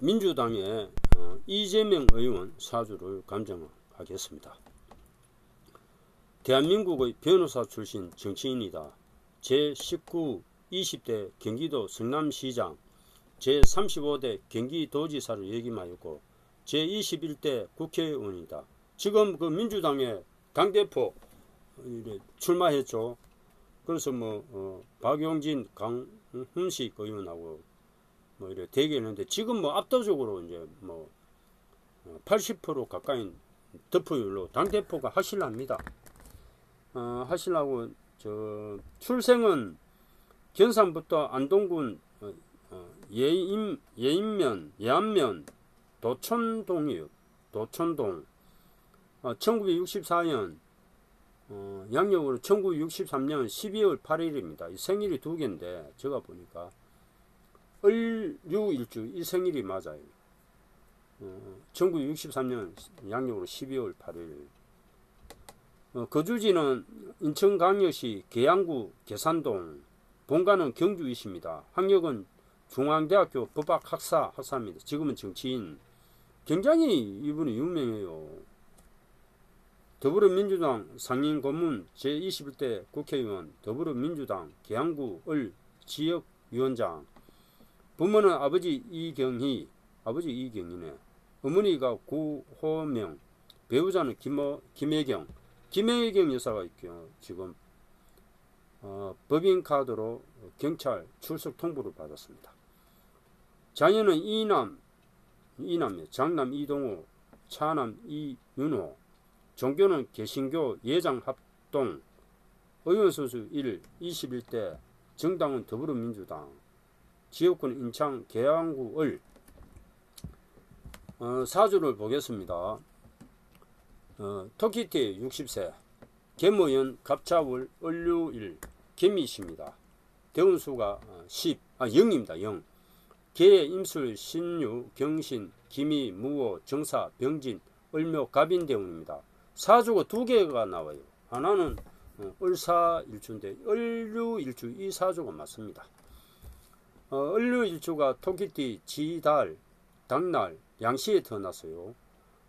민주당의 이재명 의원 사주를 감정하겠습니다. 대한민국의 변호사 출신 정치인이다. 제19, 20대 경기도 성남시장, 제35대 경기도지사를 역임하였고 제21대 국회의원이다. 지금 그 민주당의 당대표 출마했죠. 그래서 박용진, 강훈식 의원하고 이래 대결했는데 지금 압도적으로 이제 80% 가까이 득표율로 당대표가 하실랍니다. 하시려고 출생은 경상북도 안동군 예안면 도천동이요. 도천동. 1964년 양력으로 1963년 12월 8일입니다. 이 생일이 두 개인데 제가 보니까 을류일주 이 생일이 맞아요. 1963년 양력으로 12월 8일. 거주지는 인천광역시 계양구 계산동, 본가는 경주이십니다. 학력은 중앙대학교 법학학사입니다. 지금은 정치인. 굉장히 이분이 유명해요. 더불어민주당 상임고문 제21대 국회의원, 더불어민주당 계양구 을 지역위원장. 부모는 아버지 이경이네. 어머니가 구호명, 배우자는 김혜경 여사가 있고요. 지금 법인카드로 경찰 출석 통보를 받았습니다. 자녀는 이남이요. 장남 이동호, 차남 이윤호. 종교는 개신교 예장합동. 의원소수 1, 21대. 정당은 더불어민주당. 지역군 인창 계양구 을. 사주를 보겠습니다. 토끼띠 60세, 계모연 갑자월 을류일 개미십니다. 대운수가 0입니다. 0. 개, 임술, 신유, 경신, 기미, 무호, 정사, 병진, 을묘, 갑인대운입니다. 사주가 두 개가 나와요. 하나는 을사일주인데 을류일주 이 사주가 맞습니다. 을류일주가 토끼띠 지달, 당날, 양시에 태어났어요.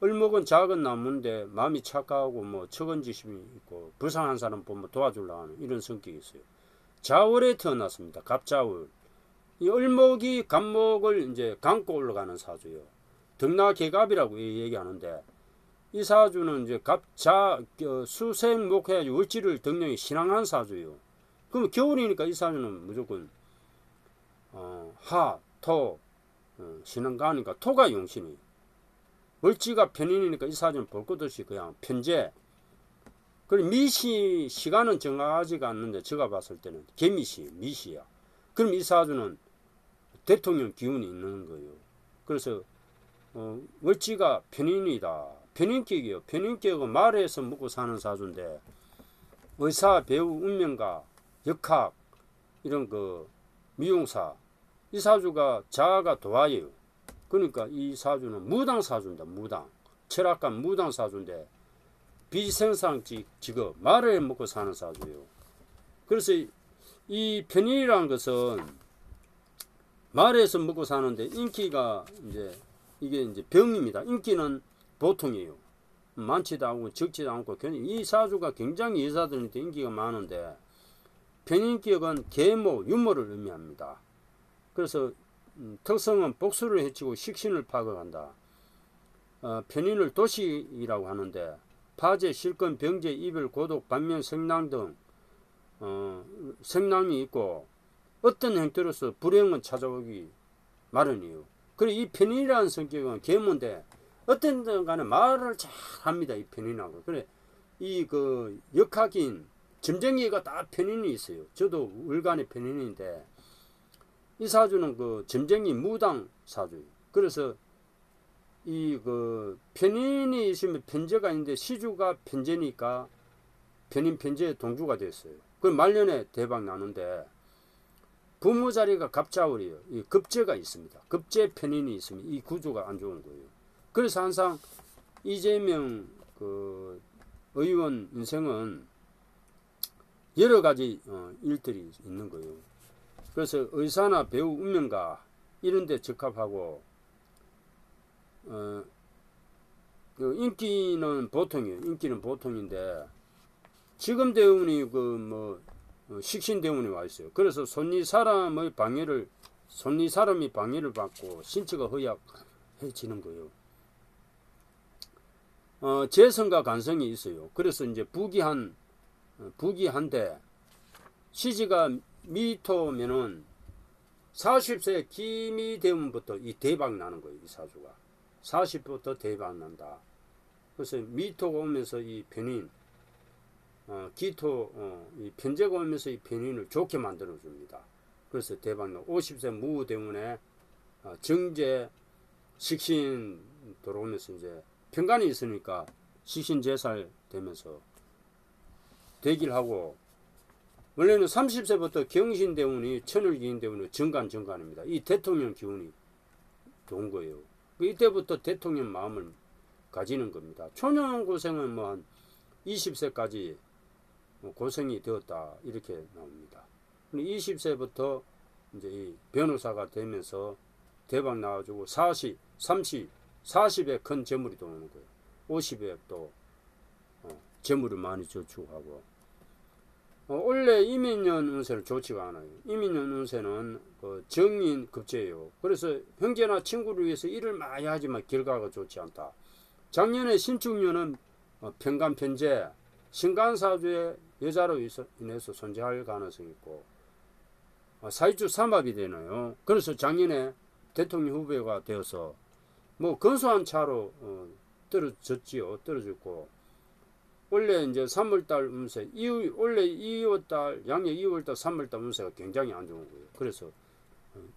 을목은 작은 나무인데 마음이 착하고 척은지심이 있고 불쌍한 사람 보면 도와주려고 하는 이런 성격이 있어요. 자월에 태어났습니다. 갑자월. 이 을목이 갑목을 이제 감고 올라가는 사주예요. 등나개갑이라고 얘기하는데 이 사주는 이제 수생목 해야지 을지를 등령이 신앙한 사주예요. 그럼 겨울이니까 이 사주는 무조건 하, 토, 신앙가니까 토가 용신이. 을지가 편인이니까 이 사주는 볼 것 없이 그냥 편제. 그리고 시간은 정하지가 않는데 제가 봤을 때는 미시야. 그럼 이 사주는 대통령 기운이 있는 거예요. 그래서 을지가 편인이다. 편인격이에요. 편인격은 말에서 먹고 사는 사주인데 의사, 배우, 운명가, 역학 이런 미용사 이 사주가 자아가 도화예요. 그러니까 이 사주는 무당 사주입니다. 무당. 철학가 무당 사주인데 비생산 직업 말을 먹고 사는 사주예요. 그래서 이 편인이라는 것은 말에서 먹고 사는데 인기가 이게 병입니다. 인기는 보통이에요. 많지도 않고 적지도 않고 이 사주가 굉장히 여자들한테 인기가 많은데 편인격은 계모, 유머를 의미합니다. 그래서 특성은 복수를 해치고 식신을 파악한다. 편인을 도식이라고 하는데 파재, 실권, 병재, 이별, 고독, 반면, 생랑 등 생랑이 있고 어떤 형태로서 불행은 찾아오기 마련이에요. 그리고 이 편인이라는 성격은 계모인데 어떤 든 간에 말을 잘 합니다. 이 편인하고. 그래 이 역학인 점쟁이가 다 편인이 있어요. 저도 을간의 편인인데 이 사주는 점쟁이 무당 사주예요. 그래서 이 편인이 있으면 편제가 있는데 시주가 편제니까 편인 편제의 동주가 됐어요. 그 말년에 대박 나는데 부모 자리가 갑자월이에요. 이 급제가 있습니다. 급제 편인이 있으면 이 구조가 안 좋은 거예요. 그래서 항상 이재명 의원 인생은 여러 가지 일들이 있는 거예요. 그래서 의사나 배우, 운명가 이런 데 적합하고 그 인기는 보통이에요. 인기는 보통인데 지금 대운이 그 뭐 식신 대운이 와 있어요. 그래서 사람이 방해를 받고 신체가 허약해지는 거예요. 재성과 간성이 있어요. 그래서 이제 부기한데 시지가 미토면은 40세 기미 대운부터 이 대박 나는 거예요. 이 사주가 40부터 대박 난다. 그래서 미토가 오면서 이 편인 이 편제가 오면서 이 편인을 좋게 만들어 줍니다. 그래서 대박 나고 50세 무후 대운에 정제 식신 들어오면서 이제 편간이 있으니까 식신제살 되면서 대기를 하고, 원래는 30세부터 경신 대운이 천을기인 대운이 정간입니다. 이 대통령 기운이 좋은 거예요. 이때부터 대통령 마음을 가지는 겁니다. 초년 고생은 뭐 한 20세까지 고생이 되었다 이렇게 나옵니다. 20세부터 이제 이 변호사가 되면서 대박 나와주고 40에 큰 재물이 들어오는 거예요. 50에 또 재물을 많이 저축하고. 원래 이민년 운세는 좋지가 않아요. 이민년 운세는 그 정인 급제예요. 그래서 형제나 친구를 위해서 일을 많이 하지만 결과가 좋지 않다. 작년에 신축년은 편간 편제, 신간사주의 여자로 인해서 손재할 가능성이 있고, 사이주 삼합이 되나요. 그래서 작년에 대통령 후보가 되어서 뭐 근소한 차로 떨어졌고, 원래 이제 3월달 운세, 원래 2월달, 양력 2월달, 3월달 운세가 굉장히 안 좋은 거예요. 그래서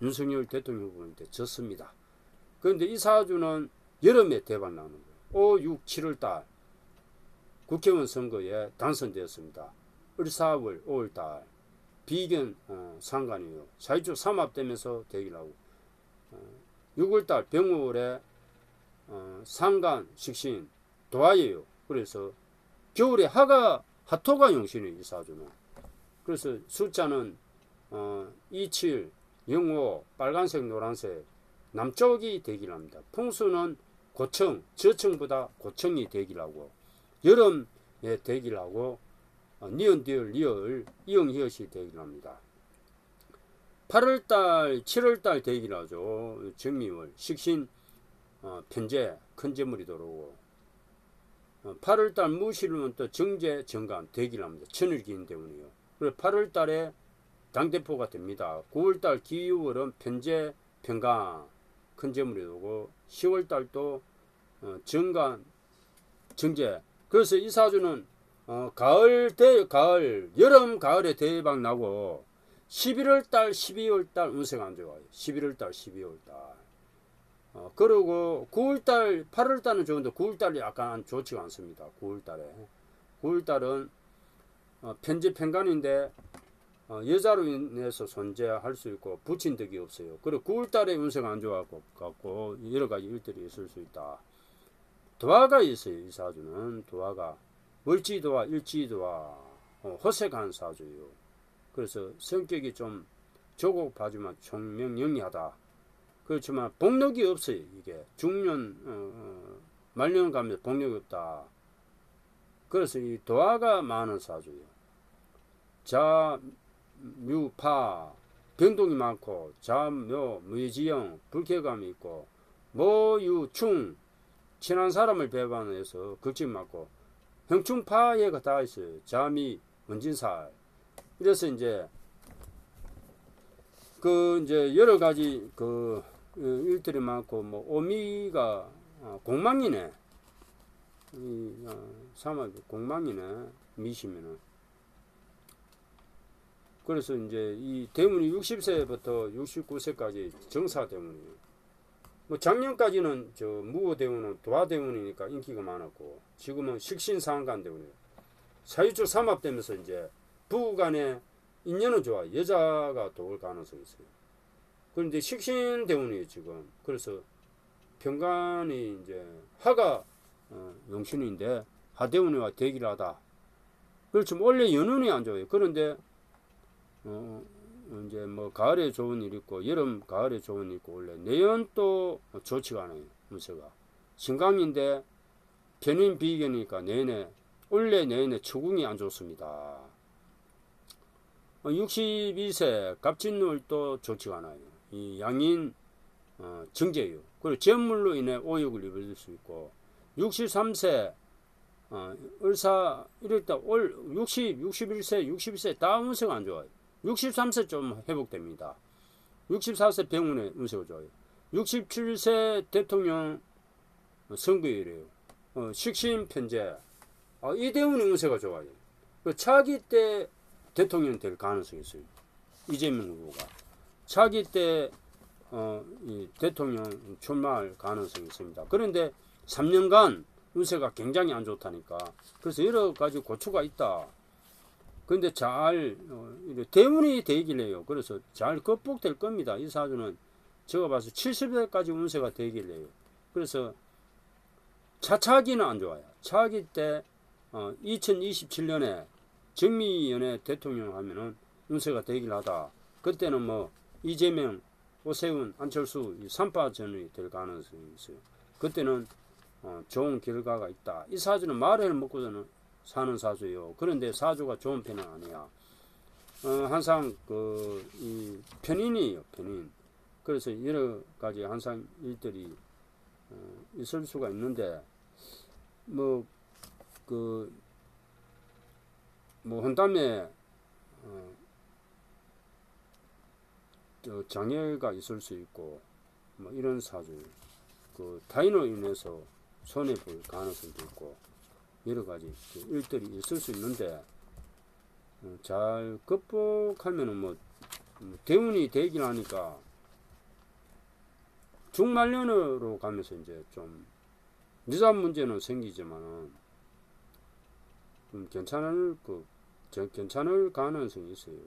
윤석열 대통령 후보한테 졌습니다. 그런데 이 사주는 여름에 대박 나는 거예요. 5, 6, 7월달 국회의원 선거에 당선되었습니다. 4월, 5월달 비견 상관이에요. 사이주 삼합되면서 대기를 하고, 6월달 병월에 상간, 식신, 도화예요. 그래서 겨울에 하토가 용신이에요. 이 사주는. 그래서 숫자는 27, 05, 빨간색, 노란색, 남쪽이 대기를 합니다. 풍수는 고청, 저청보다 고청이 대기를 하고, 여름에 대기를 하고, 니은, 디을, 리을, 이응, 히읗이 대기를 합니다. 8월달, 7월달 대기를 하죠. 정미월, 식신, 편제, 큰 재물이 들어오고, 8월달 무실은 또 정제, 정간 대기를 합니다. 천을기인 때문이요. 그리고 8월달에 당대표가 됩니다. 9월달 기유월은 편제, 편간, 큰 재물이 오고, 10월달도 정간, 정제. 그래서 이 사주는 여름, 가을에 대박 나고, 11월달, 12월달 운세가 안 좋아요. 11월달, 12월달. 그리고 9월달, 8월달은 좋은데 9월달이 약간 좋지가 않습니다. 9월달은 편제 편간인데 여자로 인해서 손재할 수 있고 붙인 덕이 없어요. 그리고 9월달에 운세가 안 좋아갖고 여러 가지 일들이 있을 수 있다. 도화가 있어요. 이 사주는 도화가 월지도화, 일지도화, 호색한 사주예요. 그래서 성격이 좀 조급하지만 총명영리하다. 그렇지만 복력이 없어요. 이게 중년 말년 가면 복력이 없다. 그래서 이 도화가 많은 사주예요. 자, 묘, 파, 변동이 많고, 자, 묘, 무지영, 불쾌감이 있고, 모, 유, 충, 친한 사람을 배반해서 걱정 많고, 형충, 파해가 다 있어요. 자미, 원진살. 이래서 이제 이제 여러 가지 일들이 많고, 뭐 오미가 공망이네. 삼합 공망이네. 미시면은. 그래서 이제 이 대운이 60세부터 69세까지 정사 대운이에요. 뭐 작년까지는 무호 대운은 도화 대운이니까 인기가 많았고, 지금은 식신상간 대운이에요. 사유주 삼합되면서 이제 부부 간에 인연은 좋아. 여자가 도울 가능성이 있어요. 그런데 식신 대운이에요, 지금. 그래서 편간이 이제 하가 용신인데 하대운이와 대기를 하다. 그렇지만 원래 연운이 안 좋아요. 그런데 이제 뭐 가을에 좋은 일 있고 여름 가을에 좋은 일 있고, 원래 내연도 좋지가 않아요. 운세가. 신강인데 편인 비견이니까 올해 내내 처궁이 안 좋습니다. 62세 갑진월도 좋지가 않아요. 이 양인 정제유, 그리고 재물로 인해 오역을 입을 수 있고, 63세 을사 이랬다 올 61세 62세 다 운세가 안 좋아요. 63세 좀 회복됩니다. 64세 병운의 운세가 좋아요. 67세 대통령 선거일이에요. 식신 편제. 이대훈의 운세가 좋아요. 차기 때 대통령 될 가능성이 있어요. 이재명 후보가 차기 때 이 대통령 출마할 가능성이 있습니다. 그런데 3년간 운세가 굉장히 안 좋다니까. 그래서 여러 가지 고초가 있다. 그런데 잘 대운이 되길 해요. 그래서 잘 극복될 겁니다. 이 사주는 제가 봐서 70세까지 운세가 되길 해요. 그래서 차차기는 안 좋아요. 차기 때 2027년에 정미연의 대통령 하면은 운세가 되길 하다. 그때는 뭐 이재명, 오세훈, 안철수 3파전이 될 가능성이 있어요. 그때는 좋은 결과가 있다. 이 사주는 말을 먹고서는 사는 사주예요. 그런데 사주가 좋은 편은 아니야. 항상 이 편인이에요. 편인. 그래서 여러 가지 항상 일들이 있을 수가 있는데 한 다음에 장애가 있을 수 있고 이런 사주, 타인으로 인해서 손해 볼 가능성도 있고 여러 가지 일들이 있을 수 있는데 잘 극복하면은 대운이 되긴 하니까 중말년으로 가면서 이제 좀 유산 문제는 생기지만은 좀 괜찮을 가능성이 있어요.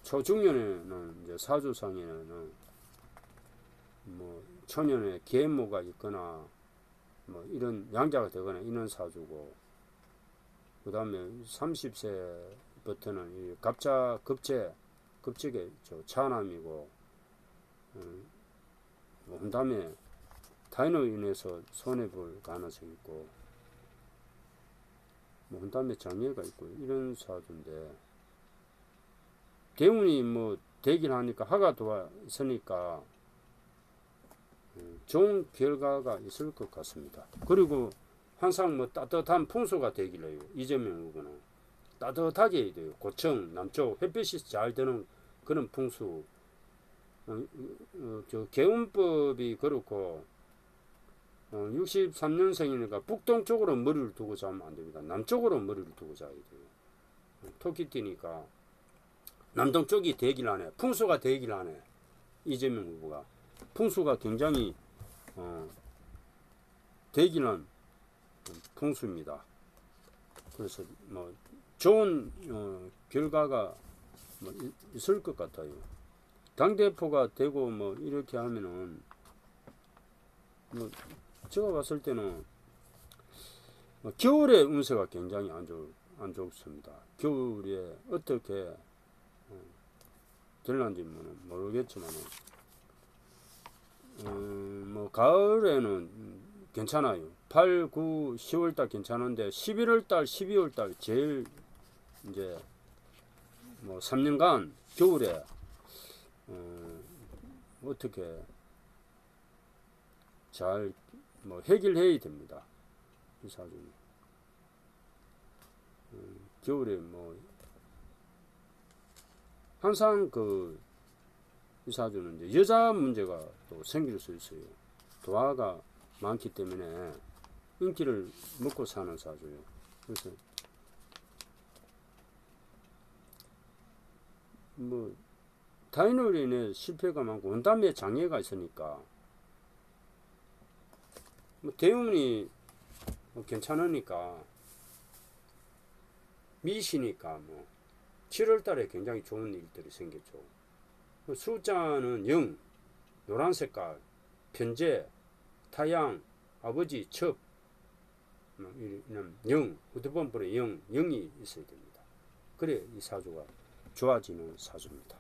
초중년에는 이제 사주상에는 초년에 계모가 있거나 이런 양자가 되거나 이런 사주고, 그 다음에 30세부터는 이 갑자 급제의 차남이고, 그 다음에 타인으로 인해서 손해볼 가능성이 있고, 그 다음에 장애가 있고 이런 사주인데, 대운이 되긴 하니까 하가 도와 있으니까 좋은 결과가 있을 것 같습니다. 그리고 항상 따뜻한 풍수가 되길 해요. 이재명 후보는 따뜻하게 해야 돼요. 고청 남쪽 햇빛이 잘 드는 그런 풍수. 개운법이 그렇고 63년생이니까 북동쪽으로 머리를 두고 자면 안 됩니다. 남쪽으로 머리를 두고 자야 돼요. 토끼띠니까 남동쪽이 되길 하네. 풍수가 되길 하네. 이재명 후보가 풍수가 굉장히 되기는 풍수입니다. 그래서 좋은 결과가 있을 것 같아요. 당대표가 되고 이렇게 하면은 제가 봤을 때는 겨울에 운세가 굉장히 안 좋습니다. 겨울에 어떻게 될런지 모르겠지만 가을에는 괜찮아요. 8, 9, 10월달 괜찮은데 11월달, 12월달 제일 이제 3년간 겨울에 어떻게 잘 해결해야 됩니다. 이 사주는 겨울에 항상 이 사주는 이제 여자 문제가 또 생길 수 있어요. 도화가 많기 때문에 인기를 먹고 사는 사주예요. 그래서 타인으로 인해 실패가 많고 원담에 장애가 있으니까 대운이 괜찮으니까 미시니까 7월달에 굉장히 좋은 일들이 생겼죠. 숫자는 0, 노란 색깔, 편제, 타양, 아버지, 첩, 0, 후드번불에 0, 0이 있어야 됩니다. 그래 이 사주가 좋아지는 사주입니다.